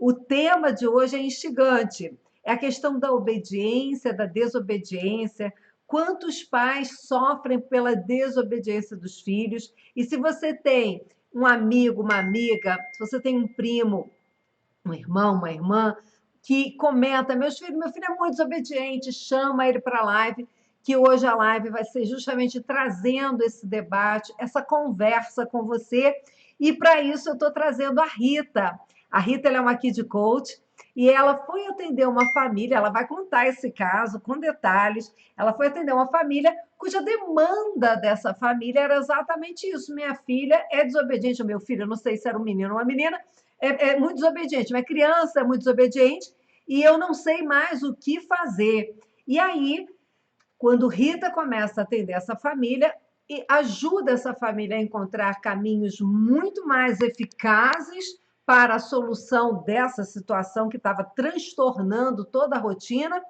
O tema de hoje é instigante. É a questão da obediência, da desobediência. Quantos pais sofrem pela desobediência dos filhos? E se você tem um amigo, uma amiga, se você tem um primo, um irmão, uma irmã, que comenta, meu filho é muito desobediente, chama ele para a live, que hoje a live vai ser justamente trazendo esse debate, essa conversa com você, e para isso eu estou trazendo a Rita. A Rita ela é uma Kid Coach, e ela foi atender uma família, ela vai contar esse caso com detalhes, ela foi atender uma família cuja demanda dessa família era exatamente isso, minha filha é desobediente, o meu filho, eu não sei se era um menino ou uma menina, é muito desobediente, uma criança é muito desobediente e eu não sei mais o que fazer. E aí, quando Rita começa a atender essa família, e ajuda essa família a encontrar caminhos muito mais eficazes para a solução dessa situação que estava transtornando toda a rotina,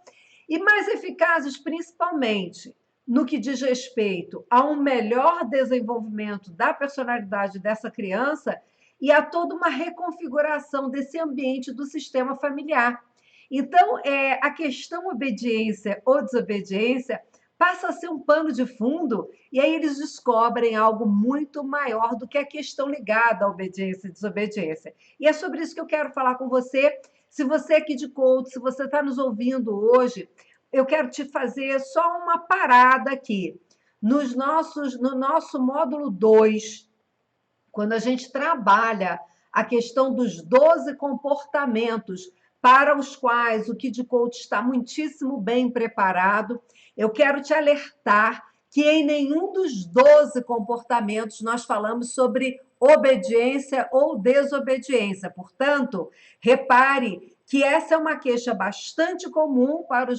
e mais eficazes principalmente no que diz respeito a um melhor desenvolvimento da personalidade dessa criança e a toda uma reconfiguração desse ambiente do sistema familiar. Então, a questão obediência ou desobediência passa a ser um pano de fundo e aí eles descobrem algo muito maior do que a questão ligada à obediência e desobediência. E é sobre isso que eu quero falar com você. Se você é aqui de coach, se você está nos ouvindo hoje, eu quero te fazer só uma parada aqui. No nosso módulo 2, quando a gente trabalha a questão dos 12 comportamentos para os quais o Kid Coach está muitíssimo bem preparado, eu quero te alertar que em nenhum dos 12 comportamentos nós falamos sobre obediência ou desobediência. Portanto, repare que essa é uma queixa bastante comum para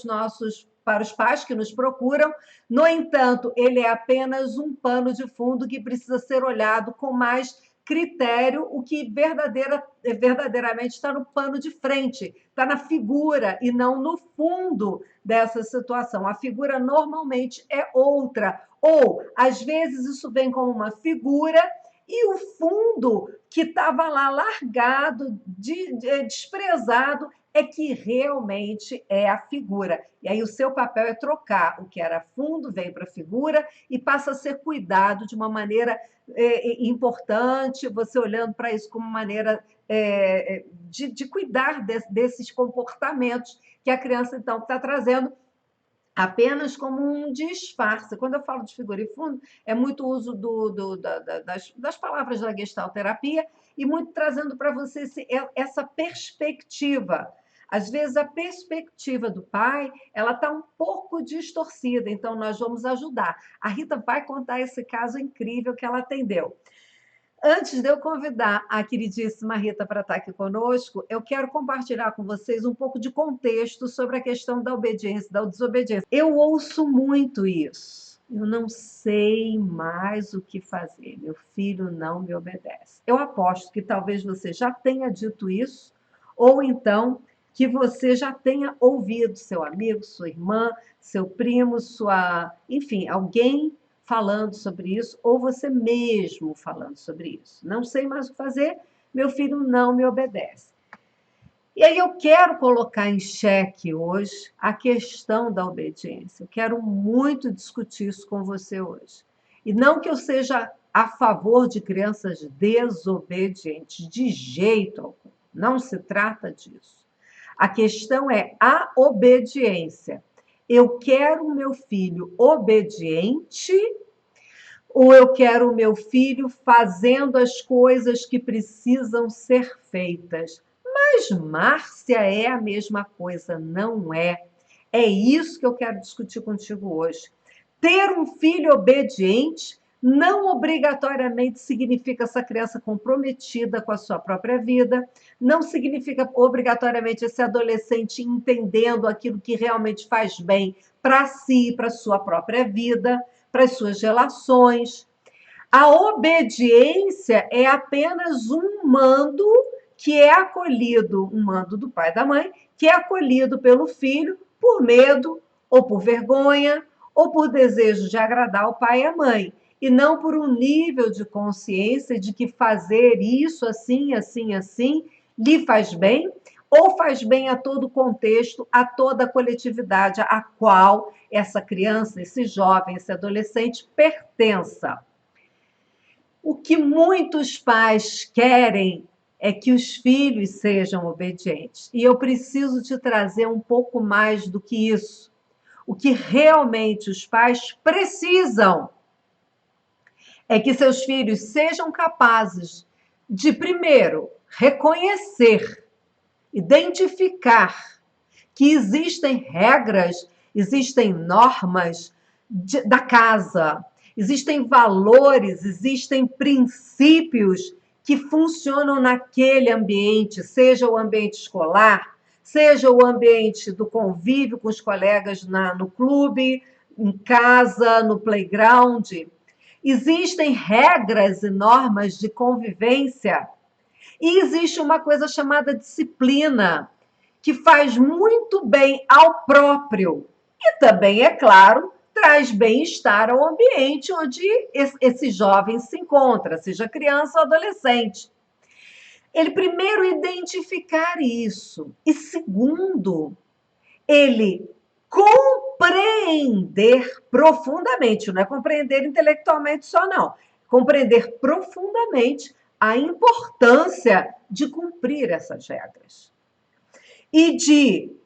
os pais que nos procuram. No entanto, ele é apenas um pano de fundo que precisa ser olhado com mais critério, o que verdadeiramente está no pano de frente, está na figura e não no fundo dessa situação. A figura normalmente é outra, ou às vezes isso vem como uma figura e o fundo que estava lá largado, desprezado, é que realmente é a figura. E aí o seu papel é trocar o que era fundo, vem para a figura e passa a ser cuidado de uma maneira importante, você olhando para isso como maneira de cuidar desses comportamentos que a criança, então, está trazendo apenas como um disfarce. Quando eu falo de figura e fundo, é muito uso das palavras da gestalterapia e muito trazendo para você essa perspectiva. Às vezes, a perspectiva do pai ela está um pouco distorcida, então nós vamos ajudar. A Rita vai contar esse caso incrível que ela atendeu. Antes de eu convidar a queridíssima Rita para estar aqui conosco, eu quero compartilhar com vocês um pouco de contexto sobre a questão da obediência e da desobediência. Eu ouço muito isso. Eu não sei mais o que fazer. Meu filho não me obedece. Eu aposto que talvez você já tenha dito isso, ou então que você já tenha ouvido seu amigo, sua irmã, seu primo, enfim, alguém falando sobre isso, ou você mesmo falando sobre isso. Não sei mais o que fazer, meu filho não me obedece. E aí eu quero colocar em xeque hoje a questão da obediência. Eu quero muito discutir isso com você hoje. E não que eu seja a favor de crianças desobedientes, de jeito algum. Não se trata disso. A questão é a obediência. Eu quero o meu filho obediente ou eu quero o meu filho fazendo as coisas que precisam ser feitas? Mas, Márcia, é a mesma coisa, não é? É isso que eu quero discutir contigo hoje. Ter um filho obediente não obrigatoriamente significa essa criança comprometida com a sua própria vida, não significa obrigatoriamente esse adolescente entendendo aquilo que realmente faz bem para si, para a sua própria vida, para as suas relações. A obediência é apenas um mando que é acolhido, um mando do pai e da mãe, que é acolhido pelo filho por medo, ou por vergonha, ou por desejo de agradar o pai e a mãe, e não por um nível de consciência de que fazer isso assim, assim, assim, lhe faz bem, ou faz bem a todo o contexto, a toda a coletividade a qual essa criança, esse jovem, esse adolescente pertença. O que muitos pais querem é que os filhos sejam obedientes. E eu preciso te trazer um pouco mais do que isso. O que realmente os pais precisam é que seus filhos sejam capazes de, primeiro, reconhecer, identificar que existem regras, existem normas da casa, existem valores, existem princípios que funcionam naquele ambiente, seja o ambiente escolar, seja o ambiente do convívio com os colegas no clube, em casa, no playground. Existem regras e normas de convivência e existe uma coisa chamada disciplina, que faz muito bem ao próprio e também, é claro, traz bem-estar ao ambiente onde esse jovem se encontra, seja criança ou adolescente. Ele, primeiro, identificar isso. E, segundo, ele compreender profundamente, não é compreender intelectualmente só, não. Compreender profundamente a importância de cumprir essas regras. E de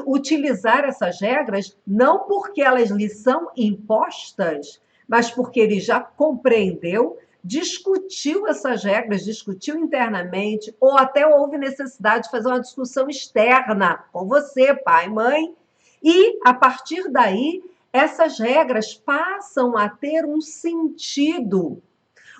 utilizar essas regras não porque elas lhe são impostas, mas porque ele já compreendeu, discutiu essas regras, discutiu internamente, ou até houve necessidade de fazer uma discussão externa com você, pai, mãe, e a partir daí essas regras passam a ter um sentido,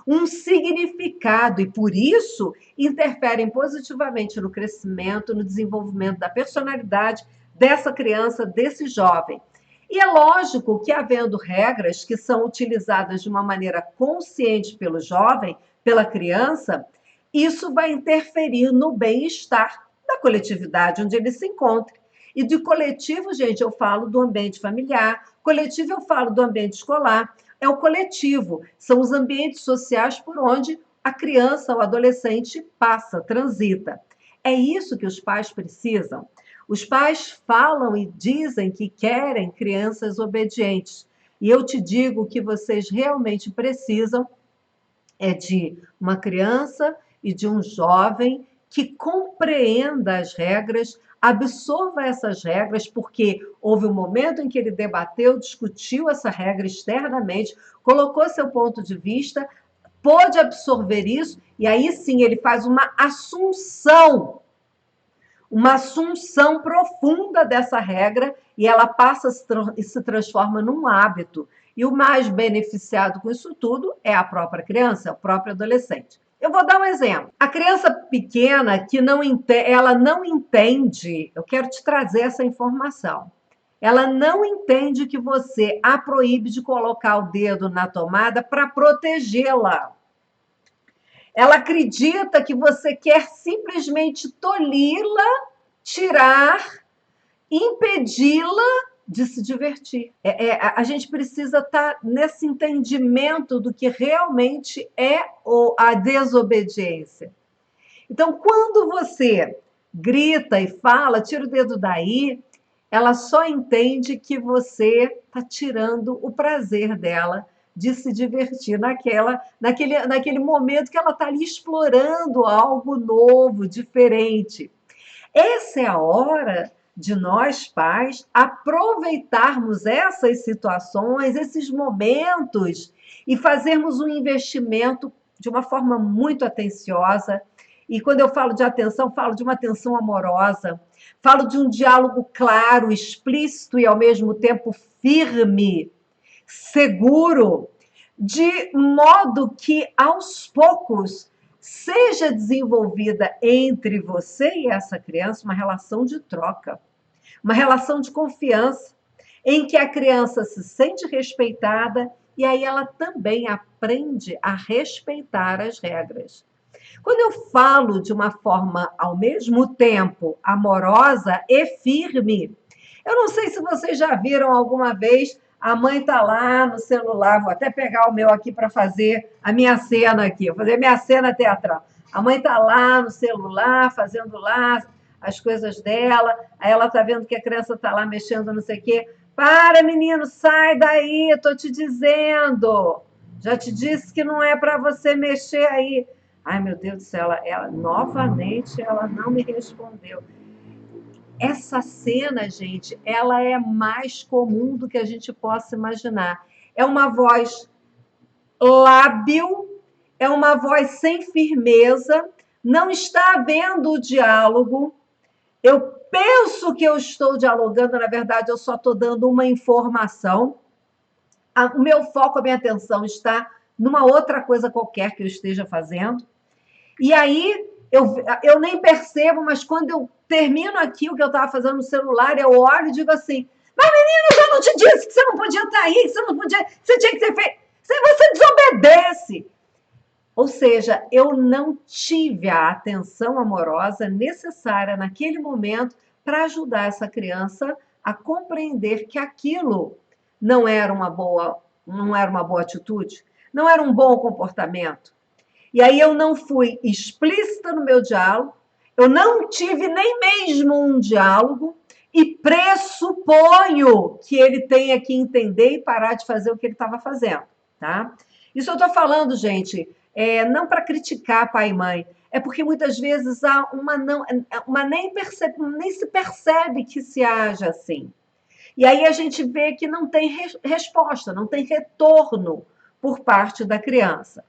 um significado, e por isso interferem positivamente no crescimento, no desenvolvimento da personalidade dessa criança, desse jovem. E é lógico que, havendo regras que são utilizadas de uma maneira consciente pelo jovem, pela criança, isso vai interferir no bem-estar da coletividade onde ele se encontra. E de coletivo, gente, eu falo do ambiente familiar, coletivo eu falo do ambiente escolar, é o coletivo, são os ambientes sociais por onde a criança ou adolescente passa, transita. É isso que os pais precisam. Os pais falam e dizem que querem crianças obedientes. E eu te digo que vocês realmente precisam é de uma criança e de um jovem que compreenda as regras, absorva essas regras, porque houve um momento em que ele debateu, discutiu essa regra externamente, colocou seu ponto de vista, pôde absorver isso, e aí sim ele faz uma assunção profunda dessa regra, e ela passa e se transforma num hábito. E o mais beneficiado com isso tudo é a própria criança, é o próprio adolescente. Eu vou dar um exemplo. A criança pequena que ela não entende, eu quero te trazer essa informação. Ela não entende que você a proíbe de colocar o dedo na tomada para protegê-la. Ela acredita que você quer simplesmente tolhi-la, tirar, impedi-la de se divertir. A gente precisa estar nesse entendimento do que realmente é a desobediência. Então, quando você grita e fala, tira o dedo daí, ela só entende que você está tirando o prazer dela de se divertir naquele momento que ela está ali explorando algo novo, diferente. Essa é a hora de nós, pais, aproveitarmos essas situações, esses momentos e fazermos um investimento de uma forma muito atenciosa. E quando eu falo de atenção, falo de uma atenção amorosa, falo de um diálogo claro, explícito e ao mesmo tempo firme, seguro, de modo que aos poucos seja desenvolvida entre você e essa criança uma relação de troca, uma relação de confiança, em que a criança se sente respeitada e aí ela também aprende a respeitar as regras. Quando eu falo de uma forma, ao mesmo tempo, amorosa e firme, eu não sei se vocês já viram alguma vez, a mãe está lá no celular, vou até pegar o meu aqui para fazer a minha cena aqui, vou fazer a minha cena teatral. A mãe está lá no celular, fazendo lá as coisas dela, aí ela tá vendo que a criança tá lá mexendo, não sei o quê. Para, menino, sai daí, tô te dizendo. Já te disse que não é para você mexer aí. Ai, meu Deus do céu, novamente ela não me respondeu. Essa cena, gente, ela é mais comum do que a gente possa imaginar. É uma voz lábil, é uma voz sem firmeza, não está havendo o diálogo. Eu penso que eu estou dialogando, na verdade, eu só estou dando uma informação. O meu foco, a minha atenção está numa outra coisa qualquer que eu esteja fazendo. E aí eu nem percebo, mas quando eu termino aqui o que eu estava fazendo no celular, eu olho e digo assim: mas menino, eu não te disse que você não podia estar aí, que você não podia, que você tinha que ter feito. Você desobedece. Ou seja, eu não tive a atenção amorosa necessária naquele momento para ajudar essa criança a compreender que aquilo não era uma boa atitude, não era um bom comportamento. E aí eu não fui explícita no meu diálogo, eu não tive nem mesmo um diálogo e pressuponho que ele tenha que entender e parar de fazer o que ele estava fazendo, tá? Isso eu estou falando, gente, não para criticar pai e mãe, é porque muitas vezes há nem se percebe que se haja assim. E aí a gente vê que não tem resposta, não tem retorno por parte da criança.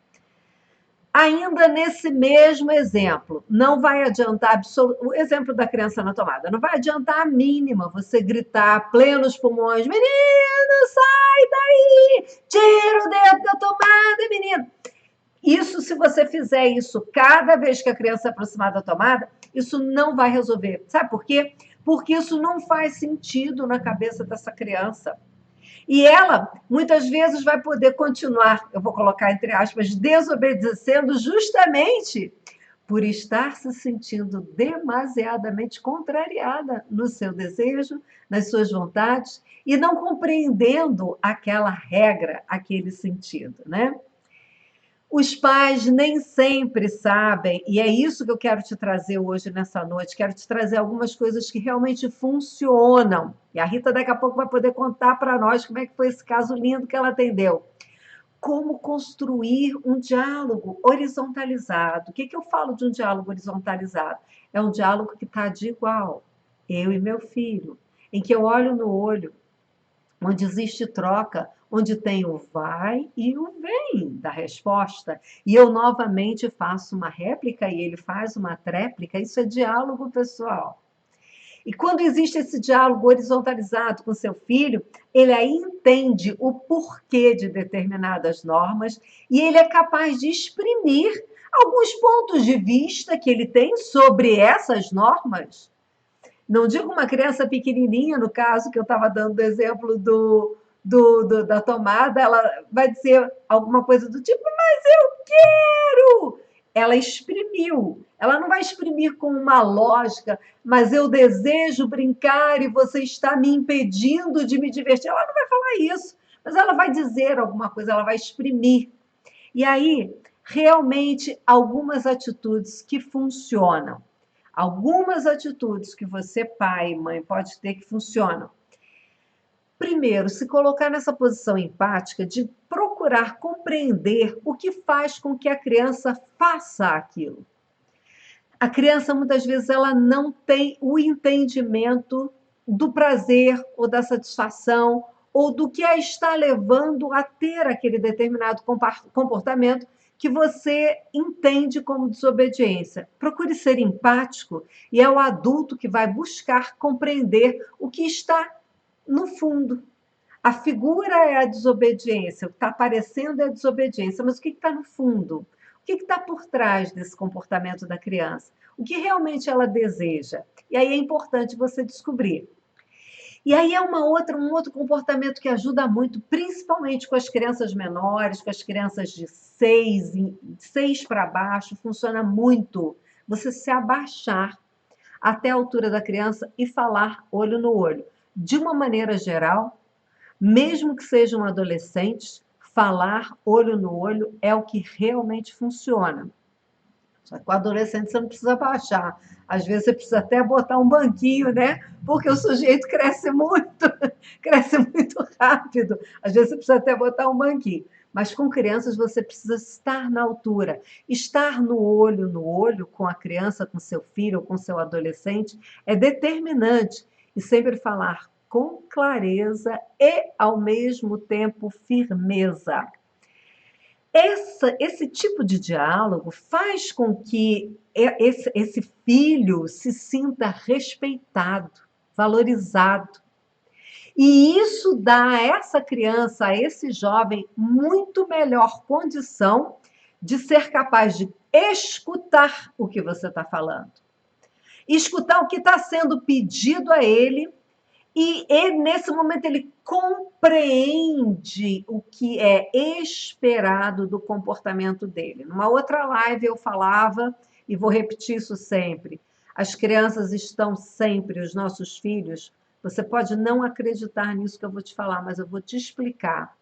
Ainda nesse mesmo exemplo, não vai adiantar o exemplo da criança na tomada, não vai adiantar a mínima você gritar a plenos pulmões: menino, sai daí, tira o dedo da tomada, menino. Isso, se você fizer isso cada vez que a criança se aproximar da tomada, isso não vai resolver. Sabe por quê? Porque isso não faz sentido na cabeça dessa criança. E ela, muitas vezes, vai poder continuar, eu vou colocar entre aspas, desobedecendo justamente por estar se sentindo demasiadamente contrariada no seu desejo, nas suas vontades, e não compreendendo aquela regra, aquele sentido, né? Os pais nem sempre sabem, e é isso que eu quero te trazer hoje nessa noite. Quero te trazer algumas coisas que realmente funcionam. E a Rita daqui a pouco vai poder contar para nós como é que foi esse caso lindo que ela atendeu. Como construir um diálogo horizontalizado. O que eu falo de um diálogo horizontalizado? É um diálogo que está de igual, eu e meu filho, em que eu olho no olho, onde existe troca, onde tem o vai e o vem da resposta. E eu novamente faço uma réplica e ele faz uma tréplica. Isso é diálogo, pessoal. E quando existe esse diálogo horizontalizado com seu filho, ele aí entende o porquê de determinadas normas e ele é capaz de exprimir alguns pontos de vista que ele tem sobre essas normas. Não digo uma criança pequenininha, no caso que eu estava dando o exemplo da tomada, ela vai dizer alguma coisa do tipo, mas eu quero! Ela exprimiu. Ela não vai exprimir com uma lógica, mas eu desejo brincar e você está me impedindo de me divertir. Ela não vai falar isso, mas ela vai dizer alguma coisa, ela vai exprimir. E aí, realmente, algumas atitudes que funcionam. Algumas atitudes que você, pai e mãe, pode ter que funcionam. Primeiro, se colocar nessa posição empática de procurar compreender o que faz com que a criança faça aquilo. A criança, muitas vezes, ela não tem o entendimento do prazer ou da satisfação ou do que a está levando a ter aquele determinado comportamento que você entende como desobediência. Procure ser empático e é o adulto que vai buscar compreender o que está no fundo. A figura é a desobediência, o que está aparecendo é a desobediência, mas o que está no fundo? O que está por trás desse comportamento da criança? O que realmente ela deseja? E aí é importante você descobrir. E aí é um outro comportamento que ajuda muito, principalmente com as crianças menores, com as crianças de 6 para baixo, funciona muito. Você se abaixar até a altura da criança e falar olho no olho. De uma maneira geral, mesmo que sejam adolescentes, falar olho no olho é o que realmente funciona. Só que com o adolescente você não precisa baixar. Às vezes você precisa até botar um banquinho, né? Porque o sujeito cresce muito, cresce muito rápido. Às vezes você precisa até botar um banquinho. Mas com crianças você precisa estar na altura. Estar no olho com a criança, com seu filho ou com seu adolescente é determinante. E sempre falar com clareza e, ao mesmo tempo, firmeza. Esse tipo de diálogo faz com que esse filho se sinta respeitado, valorizado. E isso dá a essa criança, a esse jovem, muito melhor condição de ser capaz de escutar o que você está falando, escutar o que está sendo pedido a ele. E ele, nesse momento, ele compreende o que é esperado do comportamento dele. Numa outra live eu falava, e vou repetir isso sempre, as crianças estão sempre, os nossos filhos, você pode não acreditar nisso que eu vou te falar, mas eu vou te explicar.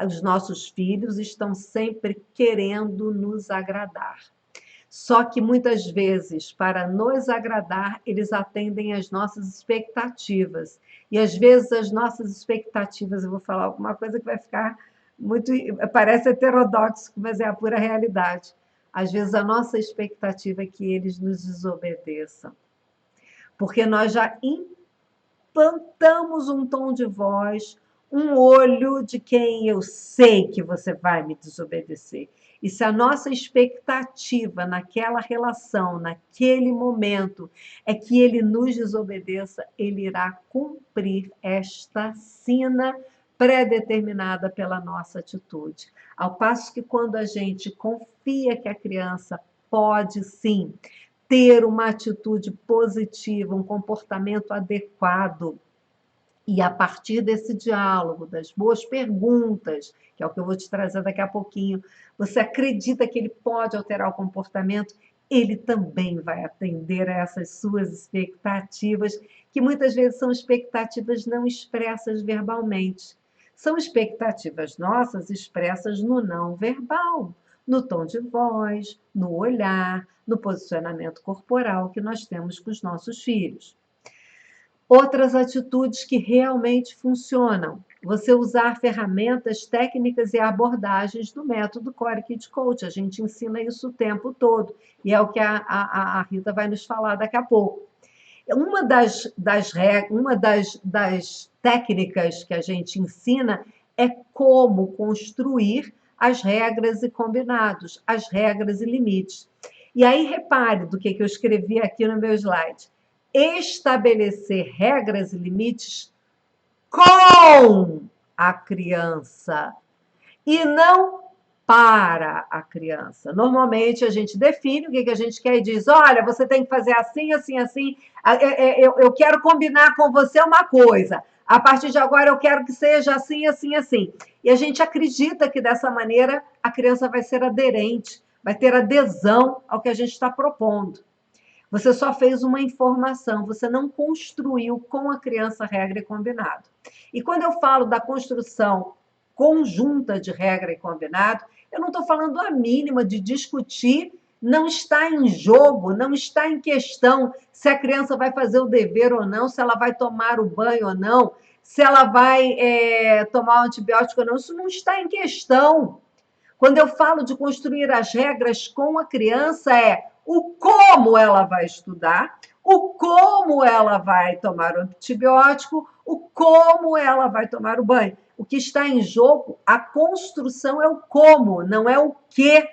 Os nossos filhos estão sempre querendo nos agradar. Só que muitas vezes, para nos agradar, eles atendem às nossas expectativas. E às vezes as nossas expectativas, eu vou falar alguma coisa que vai ficar muito, parece heterodoxo, mas é a pura realidade. Às vezes a nossa expectativa é que eles nos desobedeçam. Porque nós já implantamos um tom de voz, um olho de quem eu sei que você vai me desobedecer. E se a nossa expectativa naquela relação, naquele momento, é que ele nos desobedeça, ele irá cumprir esta sina pré-determinada pela nossa atitude. Ao passo que quando a gente confia que a criança pode sim ter uma atitude positiva, um comportamento adequado, e a partir desse diálogo, das boas perguntas, que é o que eu vou te trazer daqui a pouquinho, você acredita que ele pode alterar o comportamento, ele também vai atender a essas suas expectativas, que muitas vezes são expectativas não expressas verbalmente. São expectativas nossas expressas no não verbal, no tom de voz, no olhar, no posicionamento corporal que nós temos com os nossos filhos. Outras atitudes que realmente funcionam. Você usar ferramentas, técnicas e abordagens do método Core Kid Coach. A gente ensina isso o tempo todo. E é o que a Rita vai nos falar daqui a pouco. Uma das técnicas que a gente ensina é como construir as regras e combinados, as regras e limites. E aí, repare do que eu escrevi aqui no meu slide. Estabelecer regras e limites com a criança e não para a criança. Normalmente a gente define o que a gente quer e diz: olha, você tem que fazer assim, assim, assim. Eu quero combinar com você uma coisa. A partir de agora eu quero que seja assim, assim, assim. E a gente acredita que dessa maneira a criança vai ser aderente, vai ter adesão ao que a gente está propondo. Você só fez uma informação, você não construiu com a criança regra e combinado. E quando eu falo da construção conjunta de regra e combinado, eu não estou falando a mínima de discutir, não está em jogo, não está em questão se a criança vai fazer o dever ou não, se ela vai tomar o banho ou não, se ela vai tomar o antibiótico ou não, isso não está em questão. Quando eu falo de construir as regras com a criança, é o como ela vai estudar, o como ela vai tomar o antibiótico, o como ela vai tomar o banho. O que está em jogo, a construção é o como, não é o que.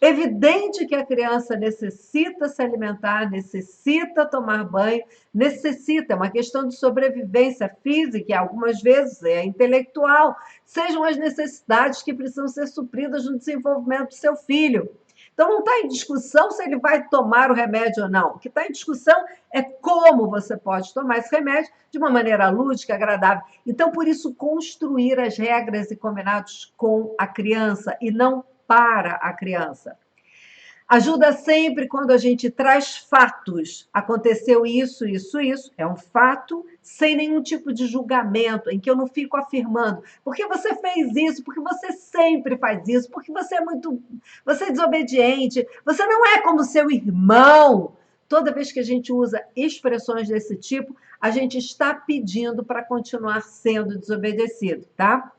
Evidente que a criança necessita se alimentar, necessita tomar banho, necessita, é uma questão de sobrevivência física e algumas vezes é intelectual, sejam as necessidades que precisam ser supridas no desenvolvimento do seu filho. Então, não está em discussão se ele vai tomar o remédio ou não. O que está em discussão é como você pode tomar esse remédio de uma maneira lúdica, agradável. Então, por isso, construir as regras e combinados com a criança e não para a criança. Ajuda sempre quando a gente traz fatos. Aconteceu isso, isso, isso. É um fato sem nenhum tipo de julgamento, em que eu não fico afirmando. Porque você fez isso, porque você sempre faz isso, porque você é muito. Você é desobediente, você não é como seu irmão. Toda vez que a gente usa expressões desse tipo, a gente está pedindo para continuar sendo desobedecido, tá?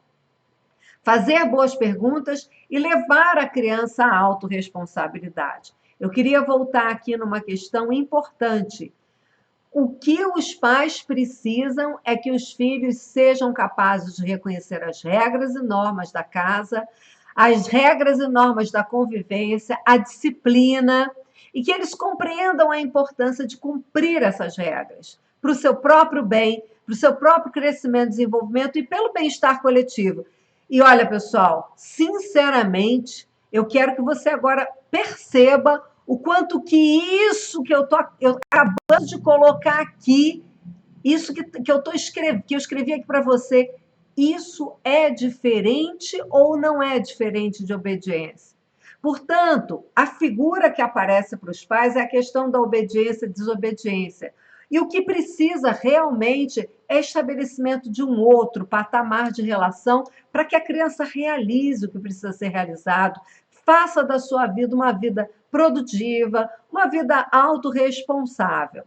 Fazer boas perguntas e levar a criança à autorresponsabilidade. Eu queria voltar aqui numa questão importante. O que os pais precisam é que os filhos sejam capazes de reconhecer as regras e normas da casa, as regras e normas da convivência, a disciplina, e que eles compreendam a importância de cumprir essas regras para o seu próprio bem, para o seu próprio crescimento, desenvolvimento e pelo bem-estar coletivo. E olha, pessoal, sinceramente, eu quero que você agora perceba o quanto que isso que eu acabando de colocar aqui, isso que eu escrevi aqui para você, isso é diferente ou não é diferente de obediência? Portanto, a figura que aparece para os pais é a questão da obediência e desobediência. E o que precisa realmente é estabelecimento de um outro patamar de relação para que a criança realize o que precisa ser realizado, faça da sua vida uma vida produtiva, uma vida autorresponsável.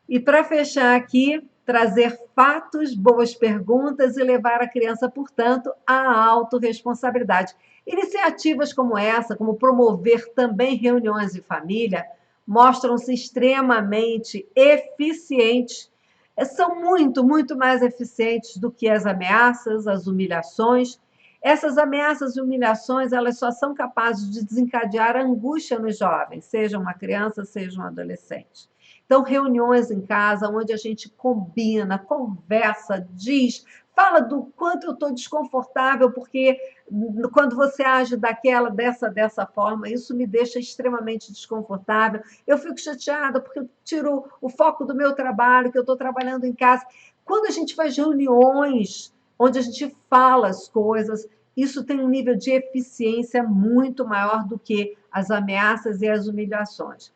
E para fechar aqui, trazer fatos, boas perguntas e levar a criança, portanto, à autorresponsabilidade. Iniciativas como essa, como promover também reuniões de família, mostram-se extremamente eficientes. São muito, muito mais eficientes do que as ameaças, as humilhações. Essas ameaças e humilhações, elas só são capazes de desencadear angústia nos jovens, seja uma criança, seja um adolescente. Então, reuniões em casa, onde a gente combina, conversa, diz, fala do quanto eu estou desconfortável, porque quando você age dessa forma, isso me deixa extremamente desconfortável. Eu fico chateada porque eu tiro o foco do meu trabalho, que eu estou trabalhando em casa. Quando a gente faz reuniões onde a gente fala as coisas, isso tem um nível de eficiência muito maior do que as ameaças e as humilhações.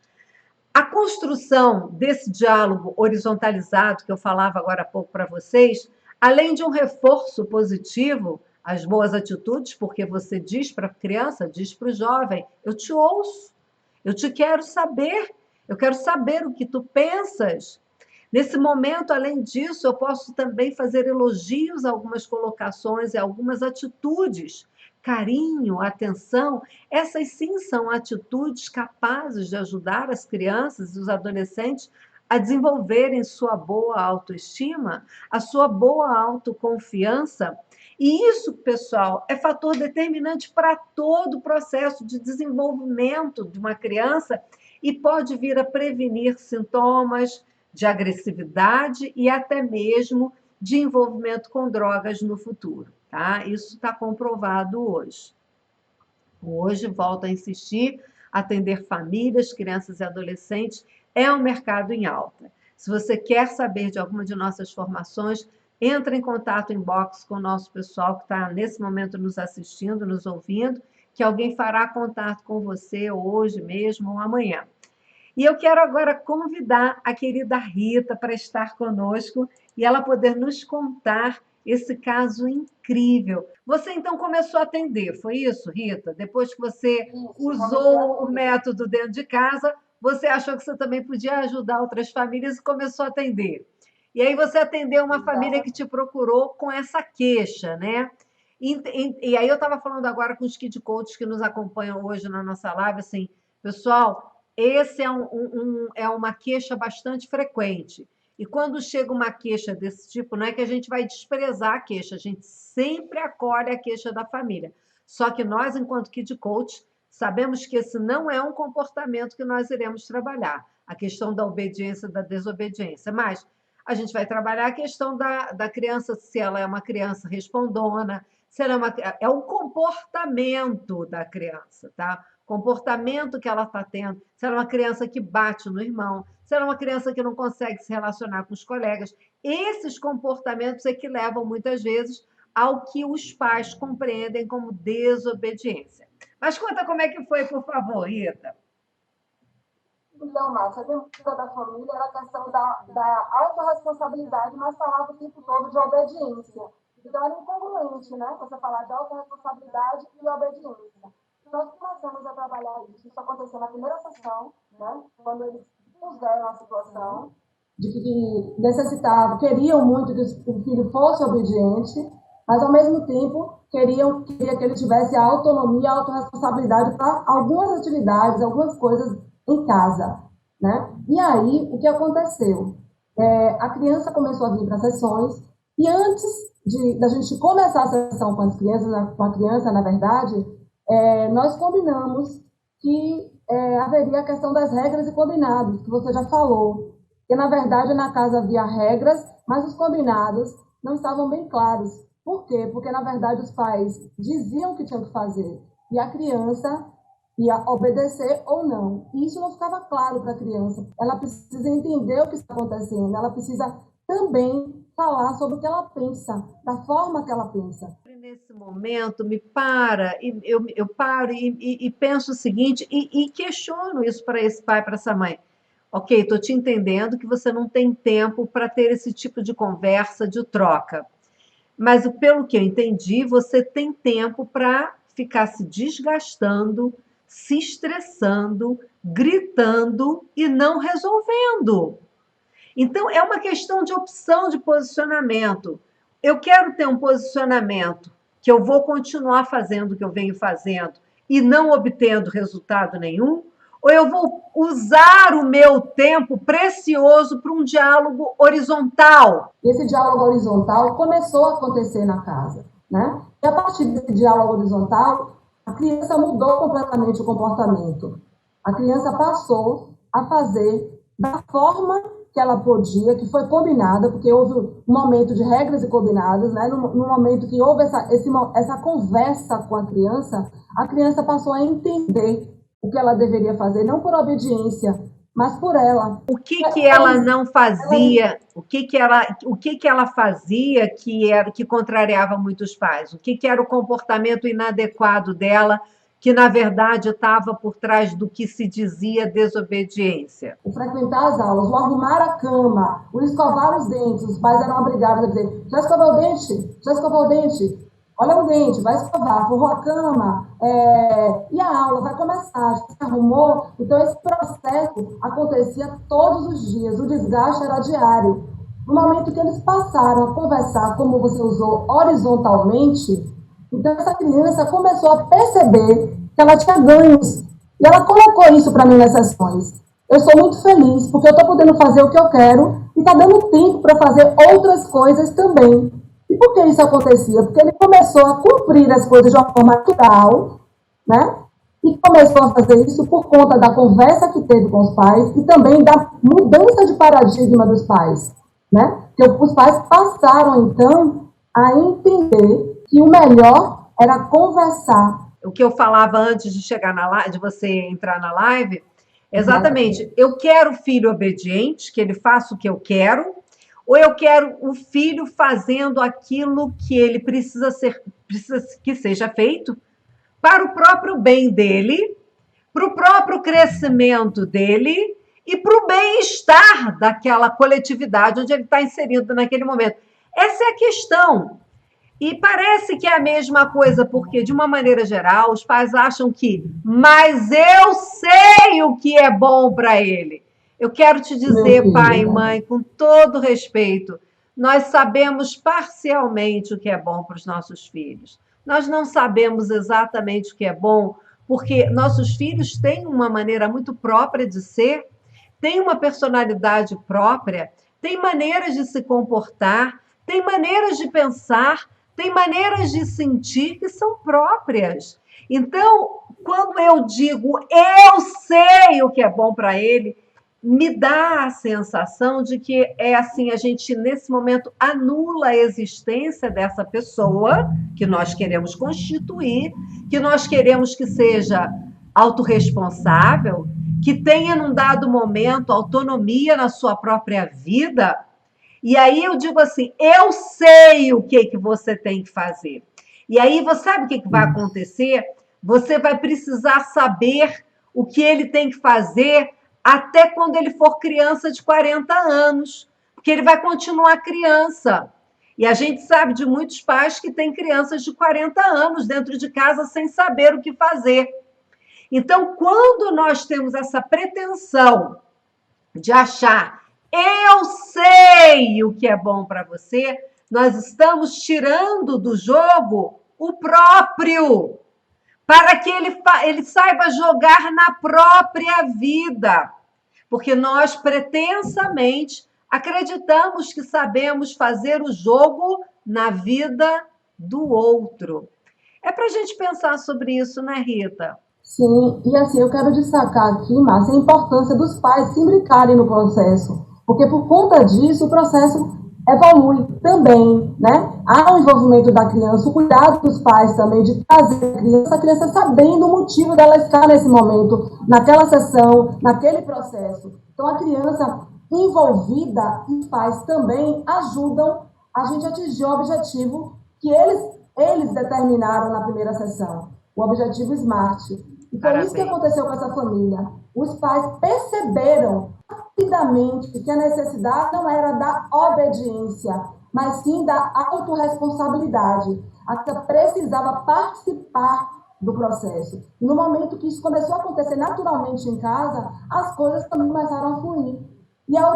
A construção desse diálogo horizontalizado que eu falava agora há pouco para vocês, além de um reforço positivo às boas atitudes, porque você diz para a criança, diz para o jovem, eu te ouço, eu te quero saber, eu quero saber o que tu pensas. Nesse momento, além disso, eu posso também fazer elogios a algumas colocações e algumas atitudes. Carinho, atenção, essas sim são atitudes capazes de ajudar as crianças e os adolescentes a desenvolverem sua boa autoestima, a sua boa autoconfiança. E isso, pessoal, é fator determinante para todo o processo de desenvolvimento de uma criança e pode vir a prevenir sintomas de agressividade e até mesmo de envolvimento com drogas no futuro, tá? Isso está comprovado hoje. Hoje, volto a insistir, atender famílias, crianças e adolescentes é um mercado em alta. Se você quer saber de alguma de nossas formações, entre em contato em box com o nosso pessoal que está nesse momento nos assistindo, nos ouvindo, que alguém fará contato com você hoje mesmo ou amanhã. E eu quero agora convidar a querida Rita para estar conosco e ela poder nos contar esse caso incrível. Você então começou a atender, foi isso, Rita? Depois que você usou o método dentro de casa, você achou que você também podia ajudar outras famílias e começou a atender. E aí você atendeu uma família que te procurou com essa queixa, né? E aí eu estava falando agora com os Kid Coaches que nos acompanham hoje na nossa live, assim, pessoal, esse é uma queixa bastante frequente. E quando chega uma queixa desse tipo, não é que a gente vai desprezar a queixa, a gente sempre acolhe a queixa da família. Só que nós, enquanto Kid Coach, sabemos que esse não é um comportamento que nós iremos trabalhar, a questão da obediência, da desobediência. Mas a gente vai trabalhar a questão da criança, se ela é uma criança respondona, se ela é o comportamento da criança, tá? Comportamento que ela está tendo, se ela é uma criança que bate no irmão, se ela é uma criança que não consegue se relacionar com os colegas. Esses comportamentos é que levam, muitas vezes, ao que os pais compreendem como desobediência. Mas conta como é que foi, por favor, Rita. Então, Márcia, a demanda da família era a questão da autorresponsabilidade, mas falava o tempo todo de obediência. Então, era incongruente, né? Você falar de autorresponsabilidade e obediência. Nós começamos a trabalhar isso. Isso aconteceu na primeira sessão, né? Quando eles puseram a situação de que necessitavam, queriam muito que o filho fosse obediente, mas, ao mesmo tempo, queria que ele tivesse a autonomia, a autorresponsabilidade para algumas atividades, algumas coisas em casa, né? E aí, o que aconteceu? A criança começou a vir para sessões e antes da gente começar a sessão com a criança, na verdade, nós combinamos que haveria a questão das regras e combinados, que você já falou. Que, na verdade, na casa havia regras, mas os combinados não estavam bem claros. Por quê? Porque, na verdade, os pais diziam o que tinham que fazer e a criança ia obedecer ou não. E isso não ficava claro para a criança. Ela precisa entender o que está acontecendo, ela precisa também falar sobre o que ela pensa, da forma que ela pensa. Nesse momento, me para, e eu paro e penso o seguinte, e questiono isso para esse pai, para essa mãe. Ok, estou te entendendo que você não tem tempo para ter esse tipo de conversa, de troca. Mas, pelo que eu entendi, você tem tempo para ficar se desgastando, se estressando, gritando e não resolvendo. Então, é uma questão de opção de posicionamento. Eu quero ter um posicionamento que eu vou continuar fazendo o que eu venho fazendo e não obtendo resultado nenhum, ou eu vou usar o meu tempo precioso para um diálogo horizontal. Esse diálogo horizontal começou a acontecer na casa, né? E a partir desse diálogo horizontal, a criança mudou completamente o comportamento. A criança passou a fazer da forma que ela podia, que foi combinada, porque houve um momento de regras e combinados, né? No momento que houve essa conversa com a criança passou a entender o que ela deveria fazer, não por obediência, mas por ela. O que ela não fazia? O que ela fazia que contrariava muitos pais? O que era o comportamento inadequado dela que na verdade estava por trás do que se dizia desobediência? O frequentar as aulas, o arrumar a cama, o escovar os dentes, os pais eram obrigados a dizer: já escovou o dente? Já escovou o dente? Olha o dente, vai escovar, forrou a cama, e a aula vai começar, já se arrumou. Então, esse processo acontecia todos os dias, o desgaste era diário. No momento que eles passaram a conversar, como você usou, horizontalmente, então essa criança começou a perceber que ela tinha ganhos. E ela colocou isso para mim nas sessões. Eu sou muito feliz, porque eu estou podendo fazer o que eu quero e está dando tempo para fazer outras coisas também. E por que isso acontecia? Porque ele começou a cumprir as coisas de uma forma natural, né? E começou a fazer isso por conta da conversa que teve com os pais e também da mudança de paradigma dos pais, né? Porque os pais passaram, então, a entender que o melhor era conversar. O que eu falava antes de chegar na live, de você entrar na live, exatamente, eu quero filho obediente, que ele faça o que eu quero, ou eu quero o filho fazendo aquilo que ele precisa que seja feito para o próprio bem dele, para o próprio crescimento dele e para o bem-estar daquela coletividade onde ele está inserido naquele momento. Essa é a questão. E parece que é a mesma coisa, porque, de uma maneira geral, os pais acham que, mas eu sei o que é bom para ele. Eu quero te dizer, pai e mãe, com todo respeito, nós sabemos parcialmente o que é bom para os nossos filhos. Nós não sabemos exatamente o que é bom, porque nossos filhos têm uma maneira muito própria de ser, têm uma personalidade própria, têm maneiras de se comportar, têm maneiras de pensar, tem maneiras de sentir que são próprias. Então, quando eu digo eu sei o que é bom para ele, me dá a sensação de que é assim, a gente nesse momento anula a existência dessa pessoa que nós queremos constituir, que nós queremos que seja autorresponsável, que tenha num dado momento autonomia na sua própria vida. E aí eu digo assim, eu sei o que você tem que fazer. E aí você sabe o que vai acontecer? Você vai precisar saber o que ele tem que fazer até quando ele for criança de 40 anos, porque ele vai continuar criança. E a gente sabe de muitos pais que têm crianças de 40 anos dentro de casa sem saber o que fazer. Então, quando nós temos essa pretensão de achar eu sei o que é bom para você, nós estamos tirando do jogo o próprio, para que ele saiba jogar na própria vida. Porque nós pretensamente acreditamos que sabemos fazer o jogo na vida do outro. É para a gente pensar sobre isso, né, Rita? Sim, e assim, eu quero destacar aqui, Márcia, a importância dos pais se imbricarem no processo, porque por conta disso o processo evolui também, né? Há o envolvimento da criança, o cuidado dos pais também de trazer a criança sabendo o motivo dela estar nesse momento, naquela sessão, naquele processo. Então, a criança envolvida e os pais também ajudam a gente a atingir o objetivo que eles determinaram na primeira sessão, o objetivo SMART. E foi isso que aconteceu com essa família. Os pais perceberam rapidamente que a necessidade não era da obediência, mas sim da autorresponsabilidade. A criança precisava participar do processo. E no momento que isso começou a acontecer naturalmente em casa, as coisas também começaram a fluir. E a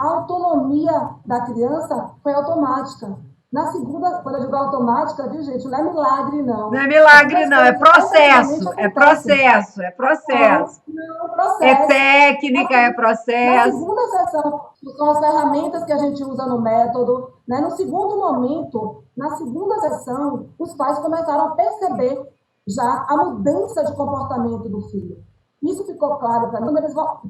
autonomia da criança foi automática. Na segunda, quando eu digo automática, viu, gente? Não é milagre, não. Não é milagre, não. É processo. É processo. É processo. Não, processo. É técnica, é processo. Na segunda sessão, são as ferramentas que a gente usa no método. Né? No segundo momento, na segunda sessão, os pais começaram a perceber já a mudança de comportamento do filho. Isso ficou claro para mim,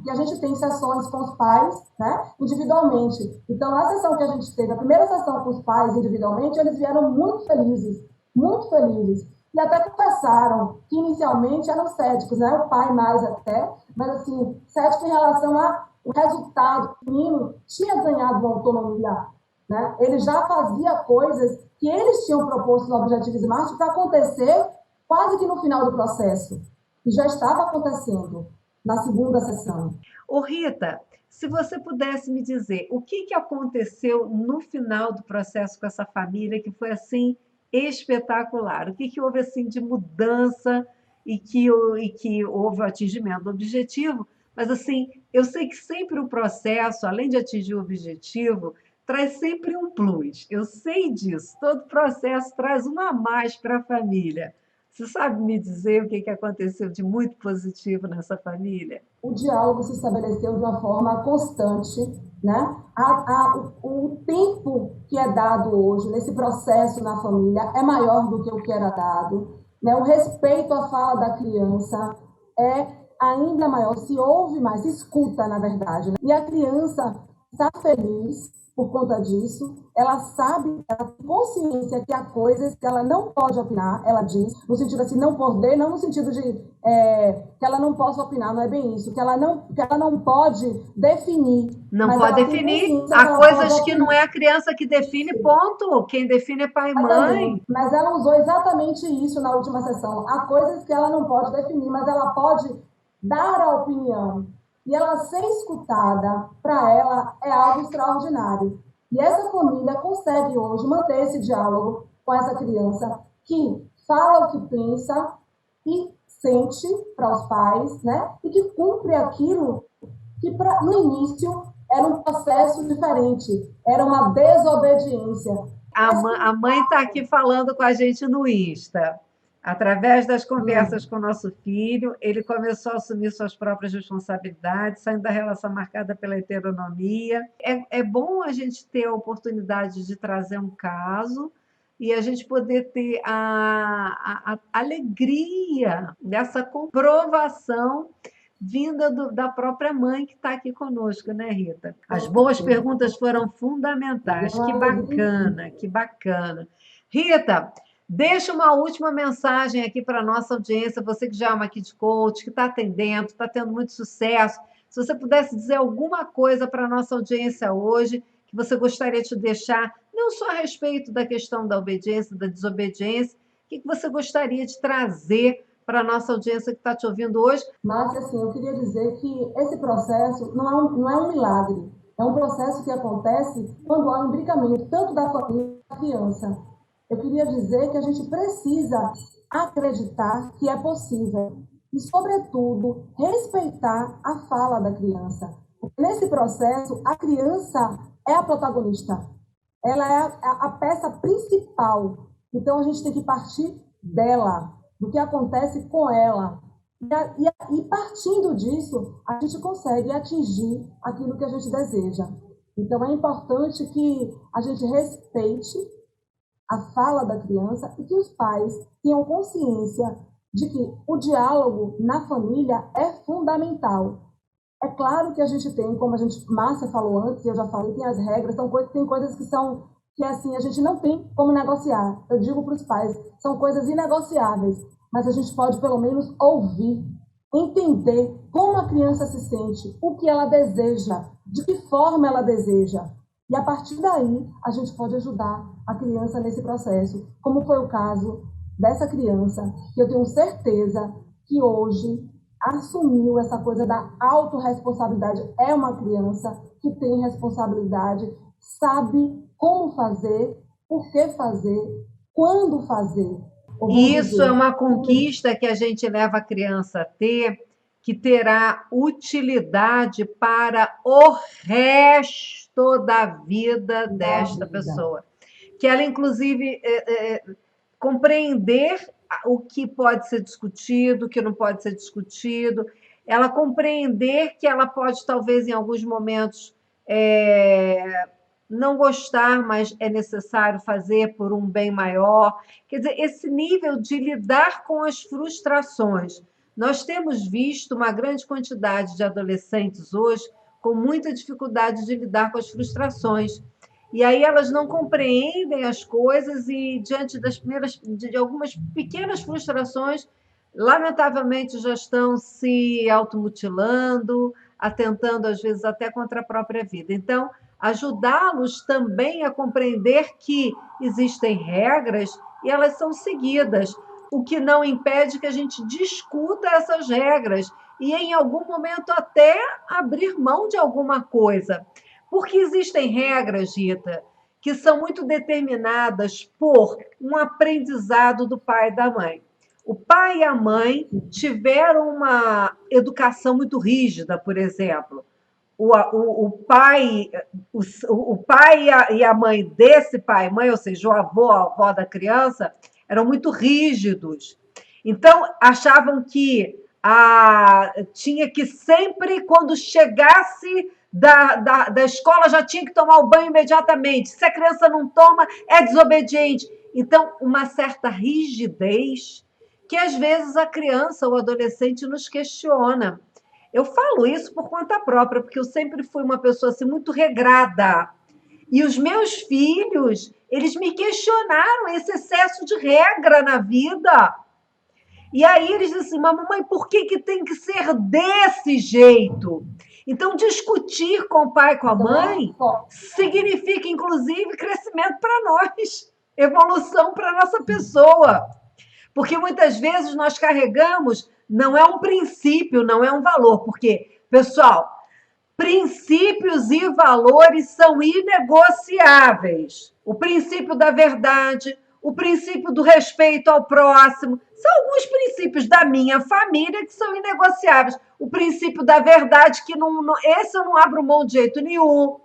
que a gente tem sessões com os pais, né, individualmente. Então, na sessão que a gente teve, a primeira sessão com os pais individualmente, eles vieram muito felizes, muito felizes. E até confessaram que inicialmente eram céticos, né, o pai mais até, mas assim, cético em relação ao resultado. O menino tinha ganhado uma autonomia, né? Ele já fazia coisas que eles tinham proposto no Objetivo SMART para acontecer quase que no final do processo. Que já estava acontecendo na segunda sessão. Ô, Rita, se você pudesse me dizer o que aconteceu no final do processo com essa família que foi assim espetacular, o que houve assim de mudança e que houve o atingimento do objetivo, mas assim, eu sei que sempre o processo, além de atingir o objetivo, traz sempre um plus. Eu sei disso, todo processo traz uma a mais para a família. Você sabe me dizer o que aconteceu de muito positivo nessa família? O diálogo se estabeleceu de uma forma constante, né? O tempo que é dado hoje nesse processo na família é maior do que o que era dado, né? O respeito à fala da criança é ainda maior, se ouve mais, se escuta, na verdade, né? E a criança está feliz por conta disso, ela sabe, ela tem consciência que há coisas que ela não pode opinar, ela diz, no sentido assim, não poder, não no sentido de que ela não possa opinar, não é bem isso, que ela não pode definir. Não pode definir, há coisas que não é a criança que define, ponto, quem define é pai e mãe. Mas ela usou exatamente isso na última sessão, há coisas que ela não pode definir, mas ela pode dar a opinião. E ela ser escutada, para ela, é algo extraordinário. E essa família consegue hoje manter esse diálogo com essa criança que fala o que pensa e sente para os pais, né? E que cumpre aquilo que no início era um processo diferente, era uma desobediência. A mãe está aqui falando com a gente no Insta. Através das conversas com o nosso filho, ele começou a assumir suas próprias responsabilidades, saindo da relação marcada pela heteronomia. É bom a gente ter a oportunidade de trazer um caso e a gente poder ter a alegria dessa comprovação vinda da própria mãe que está aqui conosco, né, Rita? As boas perguntas foram fundamentais. Que bacana, que bacana. Rita, deixa uma última mensagem aqui para a nossa audiência, você que já é uma Kid Coach, que está atendendo, está tendo muito sucesso. Se você pudesse dizer alguma coisa para a nossa audiência hoje, que você gostaria de deixar, não só a respeito da questão da obediência, da desobediência, que você gostaria de trazer para a nossa audiência que está te ouvindo hoje? Mas, assim, eu queria dizer que esse processo não é um milagre. É um processo que acontece quando há um imbricamento tanto da família quanto da criança. Eu queria dizer que a gente precisa acreditar que é possível e, sobretudo, respeitar a fala da criança. Nesse processo, a criança é a protagonista. Ela é a peça principal. Então, a gente tem que partir dela, do que acontece com ela. E partindo disso, a gente consegue atingir aquilo que a gente deseja. Então, é importante que a gente respeite a fala da criança e que os pais tenham consciência de que o diálogo na família é fundamental. É claro que a gente tem, como Márcia falou antes, e eu já falei, tem as regras, tem coisas que assim, a gente não tem como negociar. Eu digo para os pais, são coisas inegociáveis, mas a gente pode pelo menos ouvir, entender como a criança se sente, o que ela deseja, de que forma ela deseja. E a partir daí, a gente pode ajudar a criança nesse processo, como foi o caso dessa criança, que eu tenho certeza que hoje assumiu essa coisa da autorresponsabilidade. É uma criança que tem responsabilidade, sabe como fazer, por que fazer, quando fazer. Isso é uma conquista que a gente leva a criança a ter, que terá utilidade para o resto da vida desta pessoa. Que ela, inclusive, compreender o que pode ser discutido, o que não pode ser discutido, ela compreender que ela pode, talvez, em alguns momentos, não gostar, mas é necessário fazer por um bem maior. Quer dizer, esse nível de lidar com as frustrações. Nós temos visto uma grande quantidade de adolescentes hoje com muita dificuldade de lidar com as frustrações. E aí elas não compreendem as coisas e, diante de algumas pequenas frustrações, lamentavelmente já estão se automutilando, atentando, às vezes, até contra a própria vida. Então, ajudá-los também a compreender que existem regras e elas são seguidas, o que não impede que a gente discuta essas regras e, em algum momento, até abrir mão de alguma coisa. Porque existem regras, Rita, que são muito determinadas por um aprendizado do pai e da mãe. O pai e a mãe tiveram uma educação muito rígida, por exemplo. O pai, o pai e a mãe desse pai e mãe, ou seja, o avô, a avó da criança, eram muito rígidos. Então, achavam que tinha que sempre, quando chegasse da escola, já tinha que tomar o banho imediatamente. Se a criança não toma, é desobediente. Então, uma certa rigidez que, às vezes, a criança ou o adolescente nos questiona. Eu falo isso por conta própria, porque eu sempre fui uma pessoa assim, muito regrada. E os meus filhos, eles me questionaram esse excesso de regra na vida. E aí eles dizem assim, mamãe, por que tem que ser desse jeito? Então, discutir com o pai e com a mãe significa, inclusive, crescimento para nós, evolução para a nossa pessoa. Porque muitas vezes nós carregamos, não é um princípio, não é um valor, porque, pessoal, princípios e valores são inegociáveis. O princípio da verdade, o princípio do respeito ao próximo, são alguns princípios da minha família que são inegociáveis. O princípio da verdade, que esse eu não abro mão de jeito nenhum.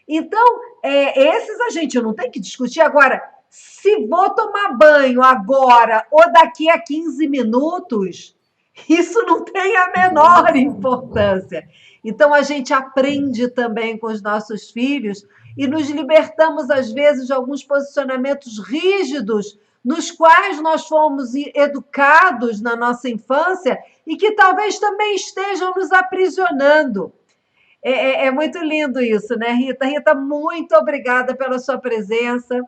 Então, esses a gente não tem que discutir. Agora, se vou tomar banho agora ou daqui a 15 minutos, isso não tem a menor importância. Então, a gente aprende também com os nossos filhos e nos libertamos, às vezes, de alguns posicionamentos rígidos nos quais nós fomos educados na nossa infância e que talvez também estejam nos aprisionando. É muito lindo isso, né, Rita? Rita, muito obrigada pela sua presença.